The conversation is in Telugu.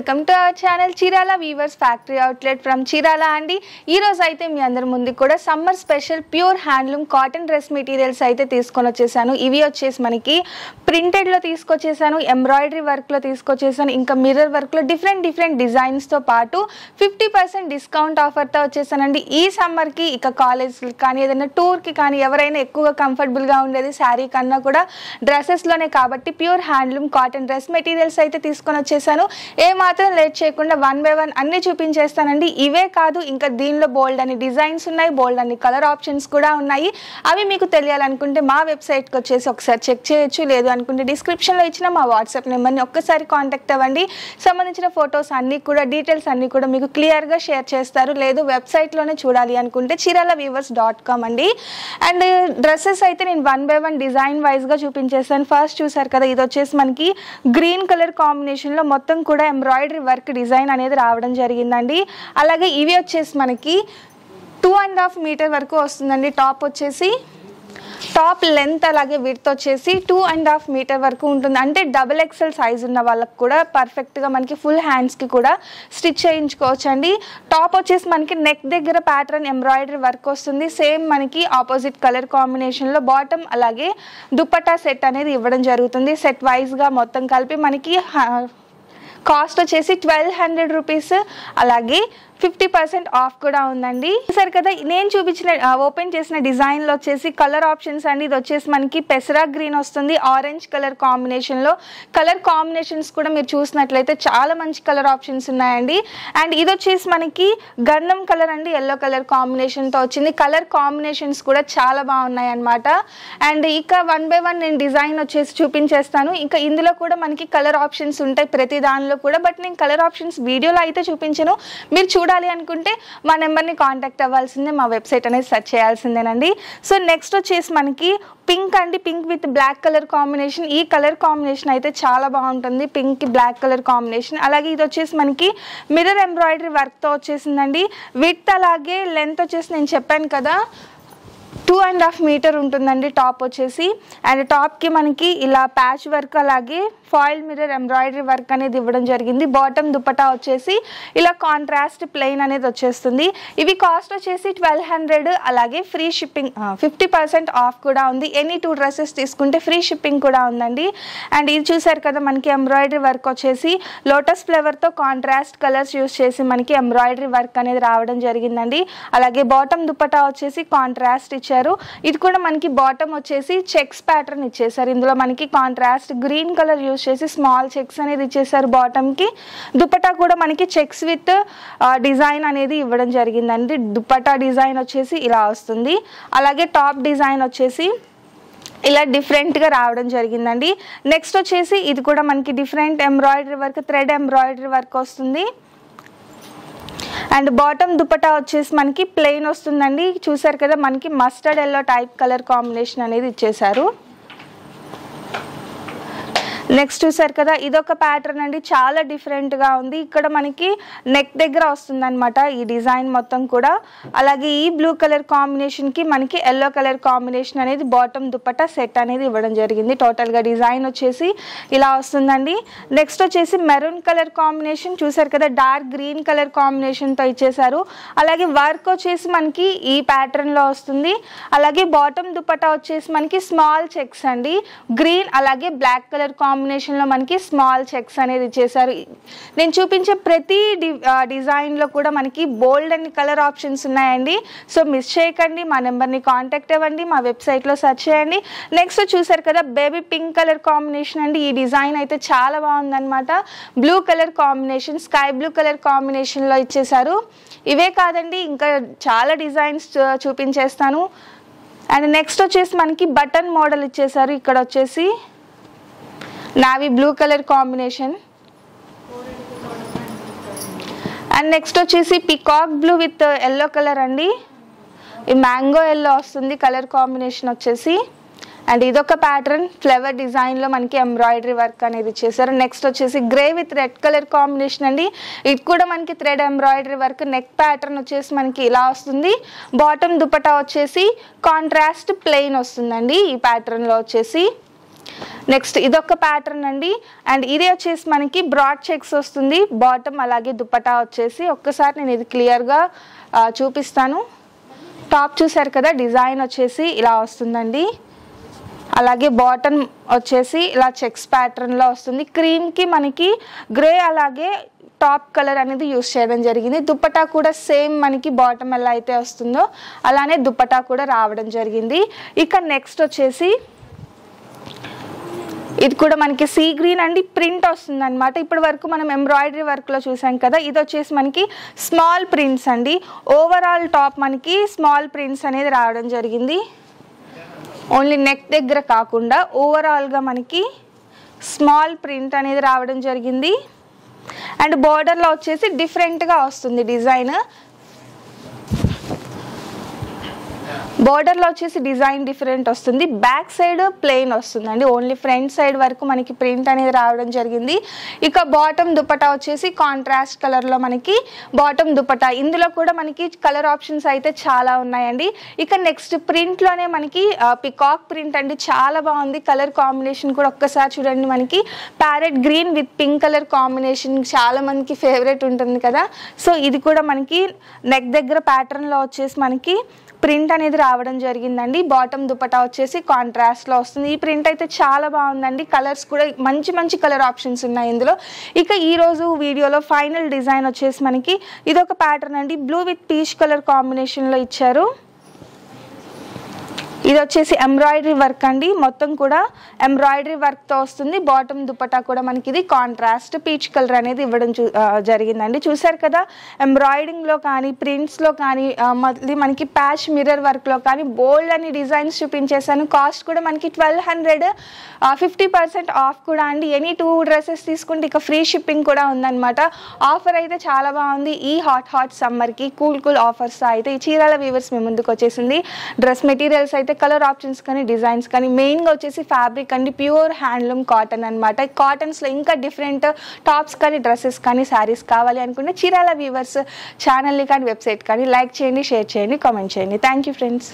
Welcome to our channel Chirala weavers factory outlet from Chirala అండి. ఈ రోజు అయితే మీ అందరి ముందు కూడా summer special pure handloom cotton dress materials అయితే తీసుకొని వచ్చేసాను. ఇవి వచ్చేసి మనకి ప్రింటెడ్ లో తీసుకొచ్చేసాను, ఎంబ్రాయిడరీ వర్క్ లో తీసుకొచ్చేసాను, ఇంకా మిర్రర్ వర్క్ లో డిఫరెంట్ డిజైన్స్ తో పాటు 50% డిస్కౌంట్ ఆఫర్ తో వచ్చేసానండి. ఈ సమ్మర్ కి ఇక కాలేజ్ కానీ ఏదైనా టూర్ కి కానీ ఎవరైనా ఎక్కువగా కంఫర్టబుల్ గా ఉండేది శారీ కన్నా కూడా డ్రెస్సెస్ లోనే కాబట్టి pure handloom cotton dress materials అయితే తీసుకొని వచ్చేసాను. ఏ మాత్రం లేట్ చేయకుండా 1 by 1 అన్ని చూపించేస్తానండి. ఇవే కాదు ఇంకా దీనిలో బోల్డ్ అని డిజైన్స్ ఉన్నాయి, బోల్డ్ అని కలర్ ఆప్షన్స్ కూడా ఉన్నాయి. అవి మీకు తెలియాలనుకుంటే మా వెబ్సైట్కి వచ్చేసి ఒకసారి చెక్ చేయొచ్చు, లేదు అనుకుంటే డిస్క్రిప్షన్లో ఇచ్చిన మా వాట్సాప్ నెంబర్ని ఒక్కసారి కాంటాక్ట్ అవ్వండి. సంబంధించిన ఫొటోస్ అన్నీ కూడా డీటెయిల్స్ అన్నీ కూడా మీకు క్లియర్గా షేర్ చేస్తారు. లేదు వెబ్సైట్లోనే చూడాలి అనుకుంటే chiralaweavers.com అండి. అండ్ డ్రెస్సెస్ అయితే నేను 1 by 1 డిజైన్ వైజ్గా చూపించేస్తాను. ఫస్ట్ చూసారు కదా, ఇది వచ్చేసి మనకి గ్రీన్ కలర్ కాంబినేషన్లో మొత్తం కూడా ఎంబ్రాయిడరీ వర్క్ డిజైన్ అనేది రావడం జరిగిందండి. అలాగే ఇవి వచ్చేసి మనకి 2.5 మీటర్ వరకు వస్తుందండి. టాప్ లెంత్ అలాగే విడ్త్ వచ్చేసి 2.5 మీటర్ వరకు ఉంటుంది. అంటే XXL సైజ్ ఉన్న వాళ్ళకి కూడా పర్ఫెక్ట్గా మనకి ఫుల్ హ్యాండ్స్కి కూడా స్టిచ్ చేయించుకోవచ్చు అండి. టాప్ వచ్చేసి మనకి నెక్ దగ్గర ప్యాటర్న్ ఎంబ్రాయిడరీ వర్క్ వస్తుంది. సేమ్ మనకి ఆపోజిట్ కలర్ కాంబినేషన్లో బాటమ్ అలాగే దుపట్టా సెట్ అనేది ఇవ్వడం జరుగుతుంది. సెట్ వైజ్గా మొత్తం కలిపి మనకి కాస్ట్ వచ్చేసి 1200 రూపీస్. అలాగే 50% ఆఫ్ కూడా ఉందండి. సరే కదా, నేను చూపించిన ఓపెన్ చేసిన డిజైన్లో వచ్చేసి కలర్ ఆప్షన్స్ అండి. ఇది వచ్చేసి మనకి పెసరా గ్రీన్ వస్తుంది, ఆరెంజ్ కలర్ కాంబినేషన్లో. కలర్ కాంబినేషన్స్ కూడా మీరు చూసినట్లయితే చాలా మంచి కలర్ ఆప్షన్స్ ఉన్నాయండి. అండ్ ఇది వచ్చేసి మనకి గంధం కలర్ అండి, ఎల్లో కలర్ కాంబినేషన్తో వచ్చింది. కలర్ కాంబినేషన్స్ కూడా చాలా బాగున్నాయి అన్నమాట. అండ్ ఇక 1 by 1 నేను డిజైన్ వచ్చేసి చూపించేస్తాను. ఇంకా ఇందులో కూడా మనకి కలర్ ఆప్షన్స్ ఉంటాయి ప్రతి దానిలో కూడా, బట్ నేను కలర్ ఆప్షన్స్ వీడియోలో అయితే చూపించను. మీరు చూడాలి అనుకుంటే మా నెంబర్ని కాంటాక్ట్ అవ్వాల్సిందే, మా వెబ్సైట్ అనేది సెర్చ్ చేయాల్సిందేనండి. సో నెక్స్ట్ వచ్చేసి మనకి పింక్ అండి, pink with black colour combination. ఈ కలర్ కాంబినేషన్ అయితే చాలా బాగుంటుంది, పింక్ కి బ్లాక్ కలర్ కాంబినేషన్. అలాగే ఇది వచ్చేసి మనకి మిర్రర్ ఎంబ్రాయిడరీ వర్క్తో వచ్చేసిందండి. విడ్త్ అలాగే లెంత్ వచ్చేసి నేను చెప్పాను కదా 2.5 మీటర్ ఉంటుందండి టాప్ వచ్చేసి. అండ్ టాప్కి మనకి ఇలా ప్యాచ్ వర్క్ అలాగే ఫాయిల్ మిర్రర్ ఎంబ్రాయిడరీ వర్క్ అనేది ఇవ్వడం జరిగింది. బాటమ్ దుపట్టా వచ్చేసి ఇలా కాంట్రాస్ట్ ప్లెయిన్ అనేది వచ్చేస్తుంది. ఇవి కాస్ట్ వచ్చేసి 1200. అలాగే ఫ్రీ షిప్పింగ్ 50% ఆఫ్ కూడా ఉంది. ఎనీ 2 డ్రెస్సెస్ తీసుకుంటే ఫ్రీ షిప్పింగ్ కూడా ఉందండి. అండ్ ఇది చూసారు కదా, మనకి ఎంబ్రాయిడరీ వర్క్ వచ్చేసి లోటస్ ఫ్లవర్తో కాంట్రాస్ట్ కలర్స్ యూస్ చేసి మనకి ఎంబ్రాయిడరీ వర్క్ అనేది రావడం జరిగిందండి. అలాగే బాటమ్ దుపట్టా వచ్చేసి కాంట్రాస్ట్ ఇచ్చారు. ఇది కూడా మనకి బాటమ్ వచ్చేసి చెక్స్ ప్యాటర్న్ ఇచ్చేసారు. ఇందులో మనకి కాంట్రాస్ట్ గ్రీన్ కలర్ యూస్ చేసి స్మాల్ చెక్స్ అనేది ఇచ్చేసారు బాటమ్ కి. దుపట్టా కూడా మనకి చెక్స్ విత్ డిజైన్ అనేది ఇవ్వడం జరిగిందండి. దుపట్టా డిజైన్ వచ్చేసి ఇలా వస్తుంది. అలాగే టాప్ డిజైన్ వచ్చేసి ఇలా డిఫరెంట్గా రావడం జరిగిందండి. నెక్స్ట్ వచ్చేసి ఇది కూడా మనకి different embroidery work, thread embroidery work వస్తుంది. అండ్ బాటమ్ దుపట్టా వచ్చేసి మనకి ప్లెయిన్ వస్తుందండి. చూసారు కదా, మనకి mustard yellow type colour combination అనేది ఇచ్చేసారు. నెక్స్ట్ చూసారు కదా, ఇదొక ప్యాటర్న్ అండి, చాలా డిఫరెంట్గా ఉంది. ఇక్కడ మనకి నెక్ దగ్గర వస్తుంది అనమాట ఈ డిజైన్ మొత్తం కూడా. అలాగే ఈ బ్లూ కలర్ కాంబినేషన్కి మనకి ఎల్లో కలర్ కాంబినేషన్ అనేది బాటమ్ దుపట్టా సెట్ అనేది ఇవ్వడం జరిగింది. టోటల్గా డిజైన్ వచ్చేసి ఇలా వస్తుందండి. నెక్స్ట్ వచ్చేసి మెరూన్ కలర్ కాంబినేషన్ చూసారు కదా, డార్క్ గ్రీన్ కలర్ కాంబినేషన్తో ఇచ్చేసారు. అలాగే వర్క్ వచ్చేసి మనకి ఈ ప్యాటర్న్లో వస్తుంది. అలాగే బాటమ్ దుపట్టా వచ్చేసి మనకి స్మాల్ చెక్స్ అండి, గ్రీన్ అలాగే బ్లాక్ కలర్ కాంబినేషన్లో మనకి స్మాల్ చెక్స్ అనేది ఇచ్చేసారు. నేను చూపించే ప్రతి డిజైన్లో కూడా మనకి బోల్డ్ అండ్ కలర్ ఆప్షన్స్ ఉన్నాయండి. సో మిస్ చేయకండి, మా నెంబర్ని కాంటాక్ట్ అవ్వండి, మా వెబ్సైట్లో సెర్చ్ చేయండి. నెక్స్ట్ చూసారు కదా, బేబీ పింక్ కలర్ కాంబినేషన్ అండి. ఈ డిజైన్ అయితే చాలా బాగుందన్నమాట. Blue colour combination, sky blue colour కాంబినేషన్లో ఇచ్చేసారు. ఇవే కాదండి, ఇంకా చాలా డిజైన్స్ చూపించేస్తాను. అండ్ నెక్స్ట్ వచ్చేసి మనకి బటన్ మోడల్ ఇచ్చేసారు. ఇక్కడ వచ్చేసి navy blue colour combination. And next వచ్చేసి peacock blue with yellow colour అండి. ఈ మ్యాంగో ఎల్లో వస్తుంది కలర్ కాంబినేషన్ వచ్చేసి. అండ్ ఇదొక ప్యాటర్న్ ఫ్లవర్ డిజైన్లో మనకి ఎంబ్రాయిడరీ వర్క్ అనేది ఇచ్చేసారు. నెక్స్ట్ వచ్చేసి grey with red colour combination అండి. ఇది కూడా మనకి thread embroidery work. Neck pattern వచ్చేసి మనకి ఇలా వస్తుంది. బాటమ్ దుపట్టా వచ్చేసి కాంట్రాస్ట్ ప్లెయిన్ వస్తుందండి ఈ ప్యాటర్న్లో వచ్చేసి. నెక్స్ట్ ఇదొక ప్యాటర్న్ అండి. అండ్ ఇది వచ్చేసి మనకి బ్రాడ్ చెక్స్ వస్తుంది బాటమ్, అలాగే దుపట్టా వచ్చేసి. ఒక్కసారి నేను ఇది క్లియర్గా చూపిస్తాను. టాప్ చూసారు కదా, డిజైన్ వచ్చేసి ఇలా వస్తుందండి. అలాగే బాటమ్ వచ్చేసి ఇలా చెక్స్ ప్యాటర్న్లో వస్తుంది. క్రీమ్కి మనకి గ్రే అలాగే టాప్ కలర్ అనేది యూస్ చేయడం జరిగింది. దుపట్టా కూడా సేమ్ మనకి బాటమ్ ఎలా అయితే వస్తుందో అలానే దుపట్టా కూడా రావడం జరిగింది. ఇక నెక్స్ట్ వచ్చేసి ఇది కూడా మనకి సీ గ్రీన్ అండి, ప్రింట్ వస్తుంది అనమాట. ఇప్పటి వరకు మనం ఎంబ్రాయిడరీ వర్క్లో చూసాం కదా, ఇది వచ్చేసి మనకి స్మాల్ ప్రింట్స్ అండి. ఓవరాల్ టాప్ మనకి స్మాల్ ప్రింట్స్ అనేది రావడం జరిగింది. ఓన్లీ నెక్ దగ్గర కాకుండా ఓవరాల్గా మనకి స్మాల్ ప్రింట్ అనేది రావడం జరిగింది. అండ్ బార్డర్లో వచ్చేసి డిఫరెంట్గా వస్తుంది డిజైన్. బార్డర్లో వచ్చేసి డిజైన్ డిఫరెంట్ వస్తుంది. బ్యాక్ సైడ్ ప్లెయిన్ వస్తుందండి. ఓన్లీ ఫ్రంట్ సైడ్ వరకు మనకి ప్రింట్ అనేది రావడం జరిగింది. ఇక బాటమ్ దుపట్టా వచ్చేసి కాంట్రాస్ట్ కలర్లో మనకి బాటమ్ దుపట్టా. ఇందులో కూడా మనకి కలర్ ఆప్షన్స్ అయితే చాలా ఉన్నాయండి. ఇక నెక్స్ట్ ప్రింట్లోనే మనకి పికాక్ ప్రింట్ అండి, చాలా బాగుంది. కలర్ కాంబినేషన్ కూడా ఒక్కసారి చూడండి. మనకి parrot green with pink colour combination చాలా మందికి ఫేవరెట్ ఉంటుంది కదా. సో ఇది కూడా మనకి నెక్ దగ్గర ప్యాటర్న్లో వచ్చేసి మనకి ప్రింట్ అనేది రావడం జరిగిందండి. బాటమ్ దుపట్టా వచ్చేసి కాంట్రాస్ట్లో వస్తుంది. ఈ ప్రింట్ అయితే చాలా బాగుందండి. కలర్స్ కూడా మంచి మంచి కలర్ ఆప్షన్స్ ఉన్నాయి ఇందులో. ఇక ఈరోజు వీడియోలో ఫైనల్ డిజైన్ వచ్చేసి మనకి ఇదొక ప్యాటర్న్ అండి. బ్లూ విత్ పీచ్ కలర్ కాంబినేషన్లో ఇచ్చారు. ఇది వచ్చేసి ఎంబ్రాయిడరీ వర్క్ అండి. మొత్తం కూడా ఎంబ్రాయిడరీ వర్క్తో వస్తుంది. బాటమ్ దుపట్టా కూడా మనకి ఇది కాంట్రాస్ట్ పీచ్ కలర్ అనేది ఇవ్వడం జరిగిందండి. చూసారు కదా, ఎంబ్రాయిడింగ్లో కానీ ప్రింట్స్లో కానీ మళ్ళీ మనకి ప్యాచ్ మిర్రర్ వర్క్లో కానీ బోల్డ్ అని డిజైన్స్ చూపించేసాను. కాస్ట్ కూడా మనకి 1200, 50% ఆఫ్ కూడా అండి. ఎనీ 2 డ్రెస్సెస్ తీసుకుంటే ఇక ఫ్రీ షిప్పింగ్ కూడా ఉందన్నమాట. ఆఫర్ అయితే చాలా బాగుంది. ఈ హాట్ సమ్మర్కి కూల్ ఆఫర్స్ అయితే ఈ చీరాల వీవర్స్ మీ ముందుకు వచ్చేసింది. డ్రెస్ మెటీరియల్స్ అయితే కలర్ ఆప్షన్స్ కానీ డిజైన్స్ కానీ మెయిన్గా వచ్చేసి ఫ్యాబ్రిక్ అండి, ప్యూర్ హ్యాండ్లూమ్ కాటన్ అనమాట. కాటన్స్లో ఇంకా డిఫరెంట్ టాప్స్ కానీ డ్రెస్సెస్ కానీ శారీస్ కావాలి అనుకుంటే చీరాల వీవర్స్ ఛానల్ని కానీ వెబ్సైట్ కానీ లైక్ చేయండి, షేర్ చేయండి, కామెంట్ చేయండి. Thank you friends.